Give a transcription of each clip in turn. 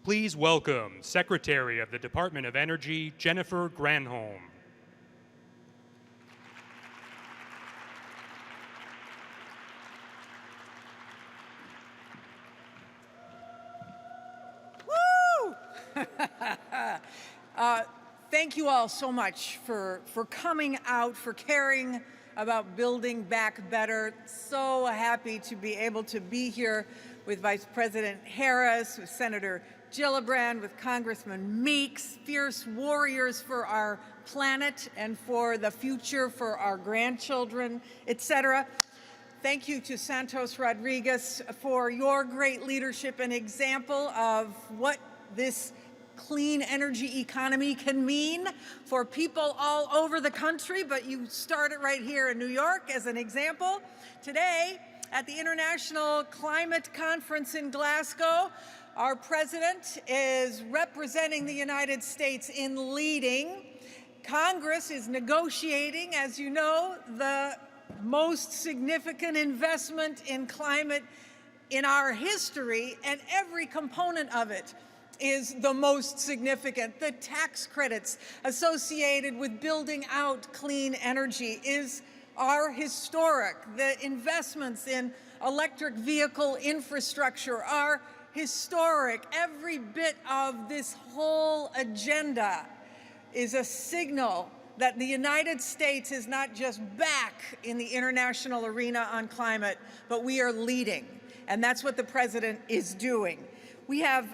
Please welcome Secretary of the Department of Energy, Jennifer Granholm. Thank you all so much for coming out, for caring about building back better. So happy to be able to be here with Vice President Harris, with Senator Gillibrand, with Congressman Meeks, fierce warriors for our planet and for the future, for our grandchildren, etc. Thank you to Santos Rodriguez for your great leadership and example of what this clean energy economy can mean for people all over the country, but you started right here in New York as an example. Today, at the International Climate Conference in Glasgow, our president is representing the United States in leading. Congress is negotiating, as you know, the most significant investment in climate in our history, and every component of it is the most significant. The tax credits associated with building out clean energy are historic. The investments in electric vehicle infrastructure are historic. Every bit of this whole agenda is a signal that the United States is not just back in the international arena on climate, but we are leading. And that's what the president is doing. We have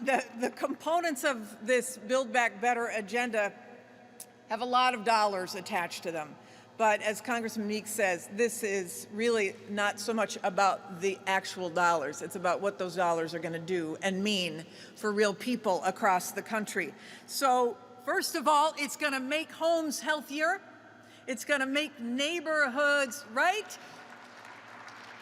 the components of this Build Back Better agenda have a lot of dollars attached to them. But as Congressman Meeks says, this is really not so much about the actual dollars. It's about what those dollars are going to do and mean for real people across the country. So first of all, it's going to make homes healthier. It's going to make neighborhoods right.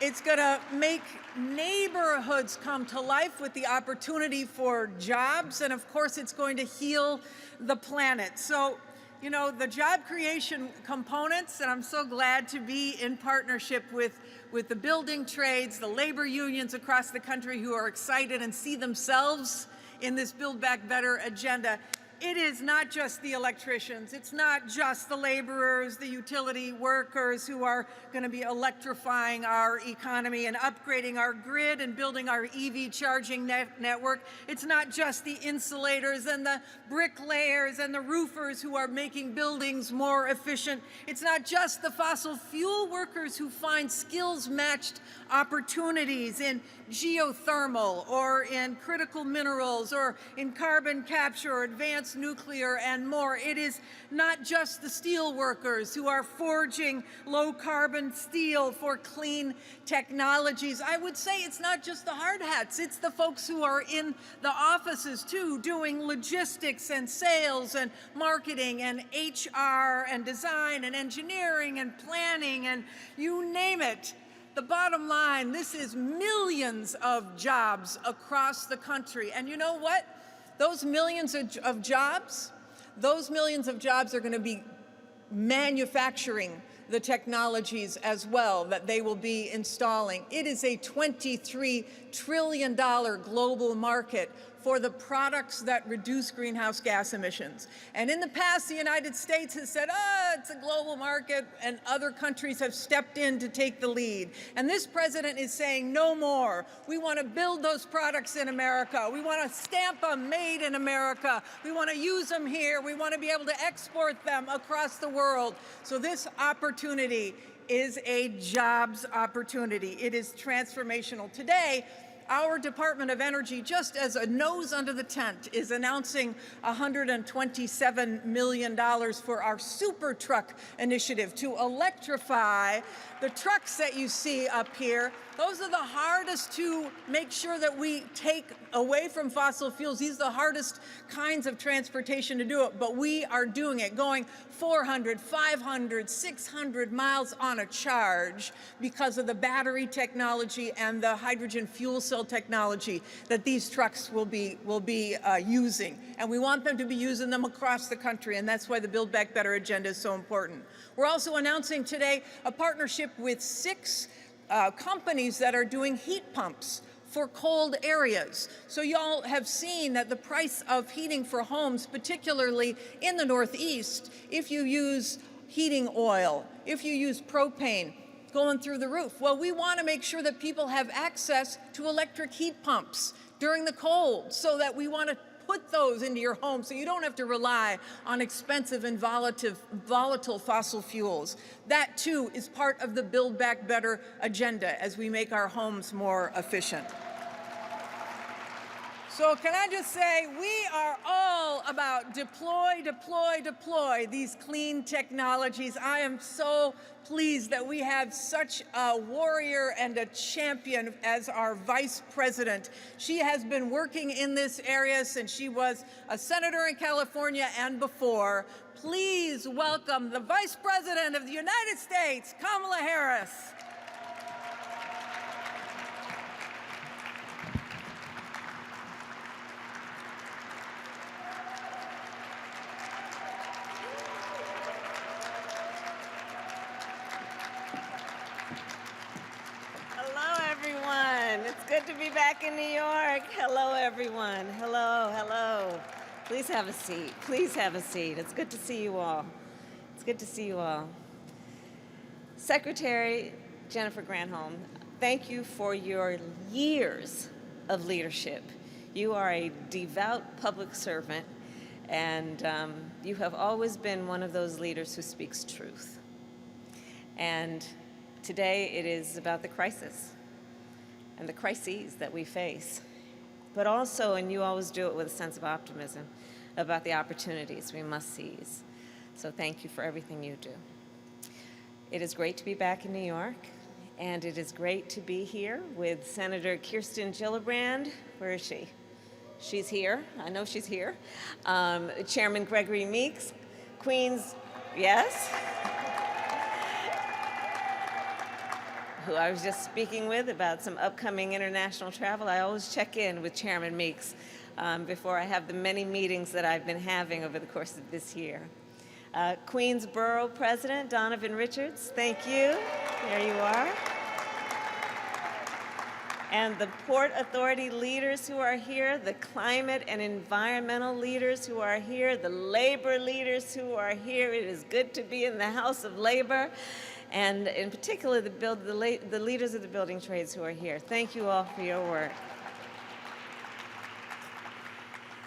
It's going to make neighborhoods come to life with the opportunity for jobs. And of course, it's going to heal the planet. So, you know, the job creation components, and I'm so glad to be in partnership with the building trades, the labor unions across the country who are excited and see themselves in this Build Back Better agenda. It is not just the electricians, it's not just the laborers, the utility workers who are going to be electrifying our economy and upgrading our grid and building our EV charging network. It's not just the insulators and the bricklayers and the roofers who are making buildings more efficient. It's not just the fossil fuel workers who find skills-matched opportunities in geothermal or in critical minerals or in carbon capture or advanced nuclear and more. It is not just the steel workers who are forging low-carbon steel for clean technologies. I would say it's not just the hard hats. It's the folks who are in the offices, too, doing logistics and sales and marketing and HR and design and engineering and planning and you name it. The bottom line, this is millions of jobs across the country. And you know what? Those millions of jobs are going to be manufacturing the technologies as well that they will be installing. It is a $23 trillion global market for the products that reduce greenhouse gas emissions. And in the past, the United States has said, it's a global market, and other countries have stepped in to take the lead. And this president is saying no more. We want to build those products in America. We want to stamp them made in America. We want to use them here. We want to be able to export them across the world. So this opportunity is a jobs opportunity. It is transformational. Today, our Department of Energy, just as a nose under the tent, is announcing $127 million for our Super Truck initiative to electrify the trucks that you see up here. Those are the hardest to make sure that we take away from fossil fuels. These are the hardest kinds of transportation to do it, but we are doing it, going 400, 500, 600 miles on a charge because of the battery technology and the hydrogen fuel cell technology that these trucks will be using. And we want them to be using them across the country, and that's why the Build Back Better agenda is so important. We're also announcing today a partnership with 6 companies that are doing heat pumps for cold areas. So y'all have seen that the price of heating for homes, particularly in the Northeast, if you use heating oil, if you use propane, going through the roof. Well, we want to make sure that people have access to electric heat pumps during the cold, so that we want to put those into your home so you don't have to rely on expensive and volatile fossil fuels. That too is part of the Build Back Better agenda as we make our homes more efficient. So can I just say, we are all about deploy, deploy, deploy these clean technologies. I am so pleased that we have such a warrior and a champion as our vice president. She has been working in this area since she was a senator in California and before. Please welcome the Vice President of the United States, Kamala Harris. It's good to be back in New York. Hello, everyone. Hello, hello. Please have a seat. Please have a seat. It's good to see you all. It's good to see you all. Secretary Jennifer Granholm, thank you for your years of leadership. You are a devout public servant, and you have always been one of those leaders who speaks truth. And today it is about the crisis and the crises that we face, but also, and you always do it with a sense of optimism, about the opportunities we must seize. So thank you for everything you do. It is great to be back in New York, and it is great to be here with Senator Kirsten Gillibrand. Where is she? She's here. I know she's here. Chairman Gregory Meeks, Queens, yes? Who I was just speaking with about some upcoming international travel. I always check in with Chairman Meeks before I have the many meetings that I've been having over the course of this year. Queens Borough President Donovan Richards, thank you. There you are. And the Port Authority leaders who are here, the climate and environmental leaders who are here, the labor leaders who are here. It is good to be in the House of Labor. And in particular, the leaders of the building trades who are here. Thank you all for your work.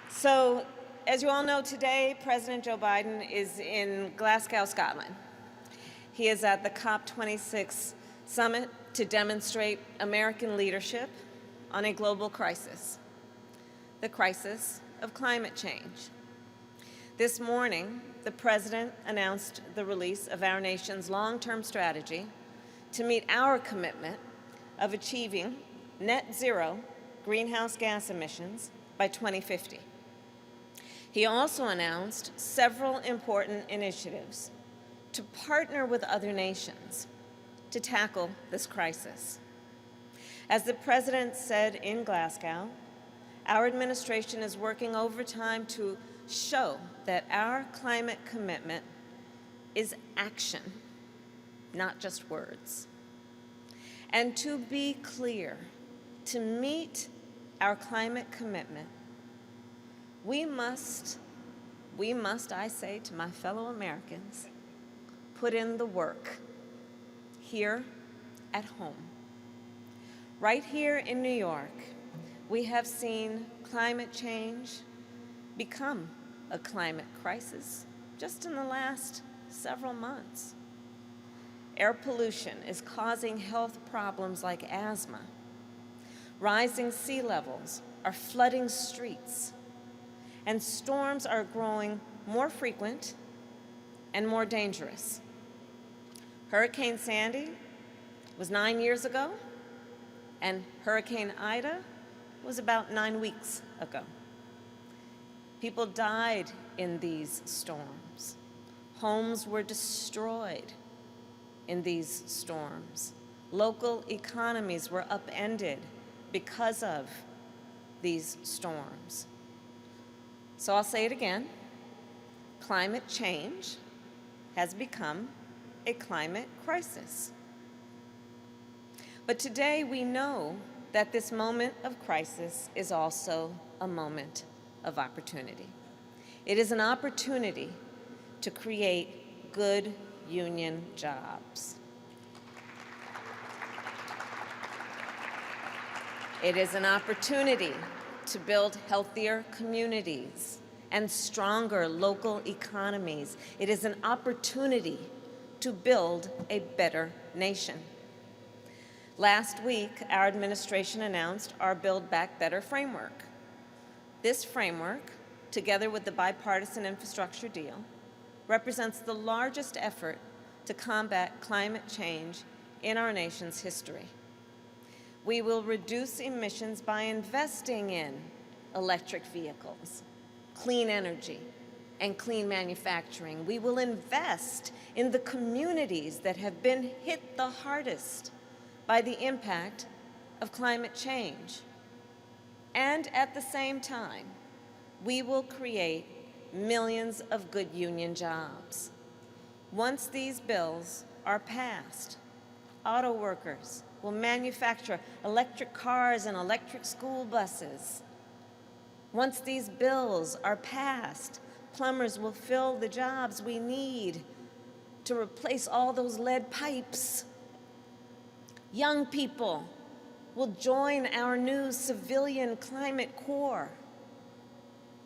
So, as you all know, today, President Joe Biden is in Glasgow, Scotland. He is at the COP26 summit to demonstrate American leadership on a global crisis, the crisis of climate change. This morning, the President announced the release of our nation's long-term strategy to meet our commitment of achieving net zero greenhouse gas emissions by 2050. He also announced several important initiatives to partner with other nations to tackle this crisis. As the President said in Glasgow, our administration is working overtime to show that our climate commitment is action, not just words. And to be clear, to meet our climate commitment, we must, I say to my fellow Americans, put in the work here at home. Right here in New York, we have seen climate change become a climate crisis just in the last several months. Air pollution is causing health problems like asthma. Rising sea levels are flooding streets, and storms are growing more frequent and more dangerous. Hurricane Sandy was 9 years ago, and Hurricane Ida was about 9 weeks ago. People died in these storms. Homes were destroyed in these storms. Local economies were upended because of these storms. So I'll say it again. Climate change has become a climate crisis. But today we know that this moment of crisis is also a moment of opportunity. It is an opportunity to create good union jobs. It is an opportunity to build healthier communities and stronger local economies. It is an opportunity to build a better nation. Last week, our administration announced our Build Back Better framework. This framework, together with the bipartisan infrastructure deal, represents the largest effort to combat climate change in our nation's history. We will reduce emissions by investing in electric vehicles, clean energy, and clean manufacturing. We will invest in the communities that have been hit the hardest by the impact of climate change. And at the same time, we will create millions of good union jobs. Once these bills are passed, auto workers will manufacture electric cars and electric school buses. Once these bills are passed, plumbers will fill the jobs we need to replace all those lead pipes. Young people will join our new civilian climate corps.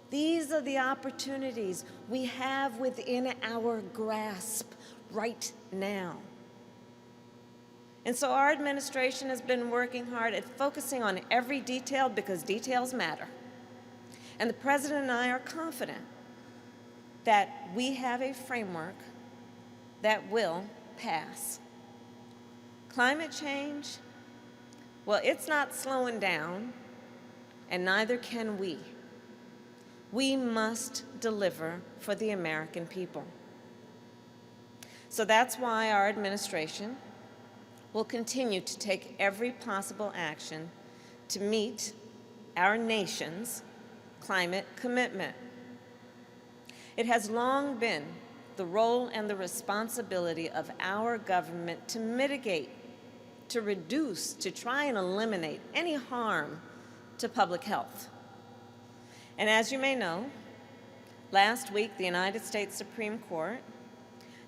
These are the opportunities we have within our grasp right now. And so our administration has been working hard at focusing on every detail because details matter. And the President and I are confident that we have a framework that will pass. Climate change, well, it's not slowing down, and neither can we. We must deliver for the American people. So that's why our administration will continue to take every possible action to meet our nation's climate commitment. It has long been the role and the responsibility of our government to mitigate, to reduce, to try and eliminate any harm to public health. And as you may know, last week the United States Supreme Court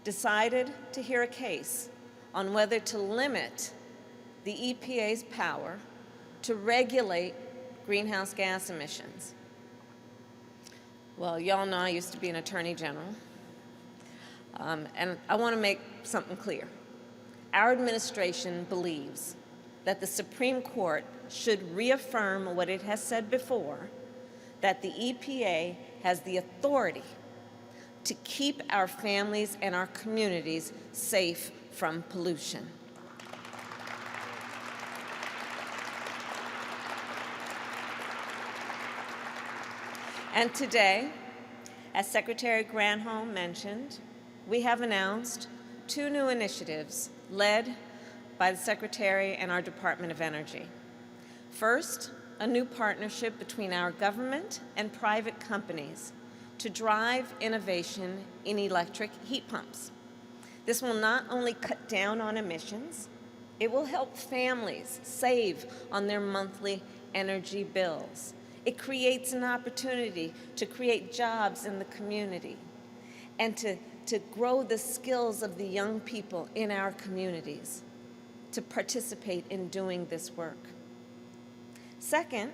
decided to hear a case on whether to limit the EPA's power to regulate greenhouse gas emissions. Well, y'all know I used to be an attorney general, and I want to make something clear. Our administration believes that the Supreme Court should reaffirm what it has said before, that the EPA has the authority to keep our families and our communities safe from pollution. And today, as Secretary Granholm mentioned, we have announced 2 new initiatives led by the Secretary and our Department of Energy. First, a new partnership between our government and private companies to drive innovation in electric heat pumps. This will not only cut down on emissions, it will help families save on their monthly energy bills. It creates an opportunity to create jobs in the community and to grow the skills of the young people in our communities to participate in doing this work. Second,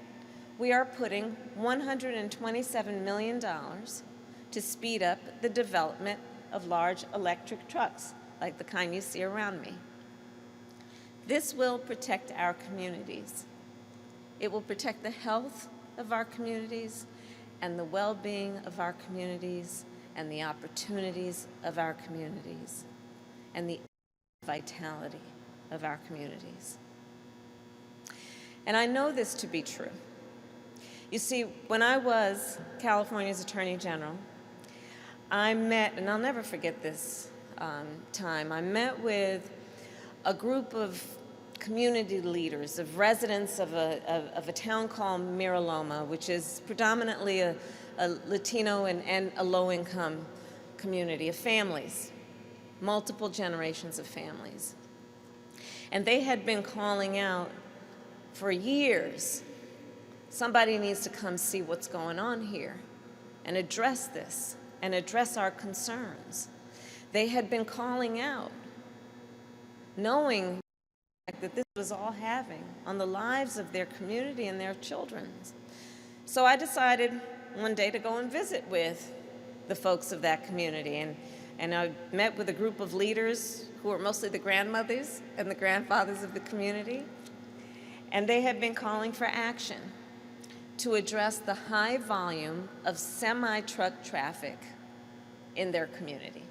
we are putting $127 million to speed up the development of large electric trucks, like the kind you see around me. This will protect our communities. It will protect the health of our communities and the well-being of our communities and the opportunities of our communities and the vitality of our communities. And I know this to be true. You see, when I was California's Attorney General, I met, and I'll never forget this time, I met with a group of community leaders, of residents of a town called Miraloma, which is predominantly a Latino and a low-income community of families, multiple generations of families. And they had been calling out for years, somebody needs to come see what's going on here and address this and address our concerns. They had been calling out, knowing that this was all having on the lives of their community and their children. So I decided one day to go and visit with the folks of that community. And I met with a group of leaders who were mostly the grandmothers and the grandfathers of the community. And they had been calling for action to address the high volume of semi-truck traffic in their community.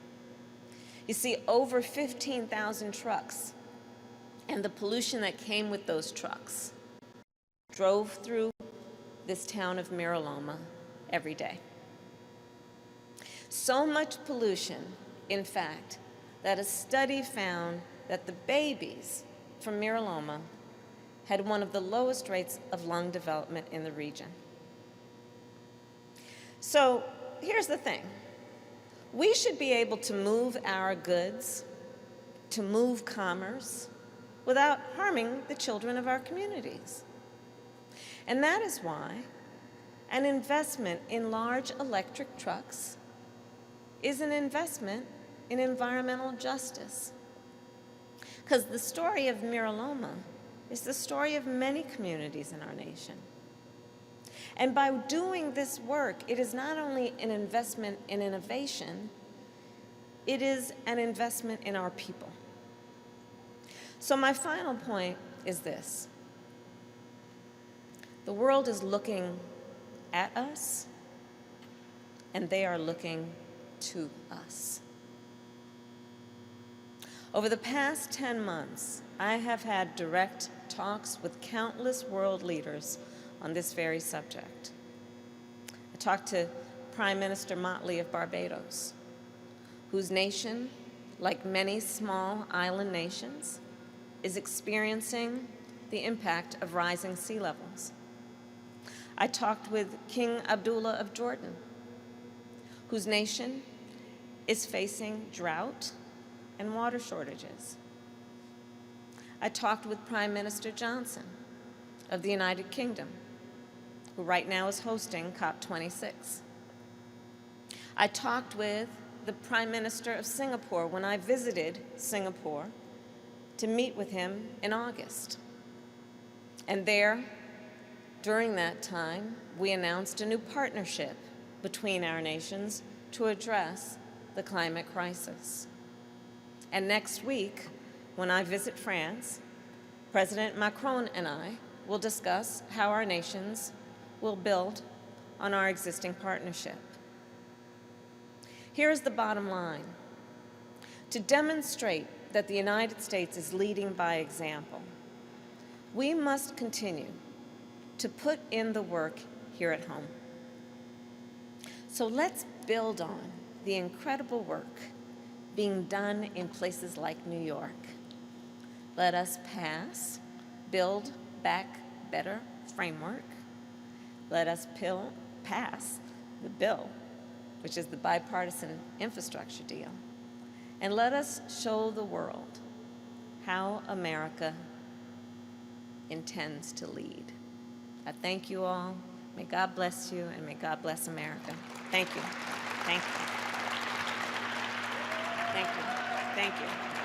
You see, over 15,000 trucks and the pollution that came with those trucks drove through this town of Miraloma every day. So much pollution, in fact, that a study found that the babies from Miraloma had one of the lowest rates of lung development in the region. So here's the thing. We should be able to move our goods, to move commerce, without harming the children of our communities. And that is why an investment in large electric trucks is an investment in environmental justice. Because the story of Miraloma is the story of many communities in our nation. And by doing this work, it is not only an investment in innovation, it is an investment in our people. So my final point is this. The world is looking at us, and they are looking to us. Over the past 10 months, I have had direct talks with countless world leaders on this very subject. I talked to Prime Minister Motley of Barbados, whose nation, like many small island nations, is experiencing the impact of rising sea levels. I talked with King Abdullah of Jordan, whose nation is facing drought and water shortages. I talked with Prime Minister Johnson of the United Kingdom, who right now is hosting COP26. I talked with the Prime Minister of Singapore when I visited Singapore to meet with him in August. And there, during that time, we announced a new partnership between our nations to address the climate crisis. And next week, when I visit France, President Macron and I will discuss how our nations will build on our existing partnership. Here is the bottom line. To demonstrate that the United States is leading by example, we must continue to put in the work here at home. So let's build on the incredible work being done in places like New York. Let us pass Build Back Better framework. Let us pass the bill, which is the bipartisan infrastructure deal. And let us show the world how America intends to lead. I thank you all. May God bless you, and may God bless America. Thank you. Thank you. Thank you. Thank you.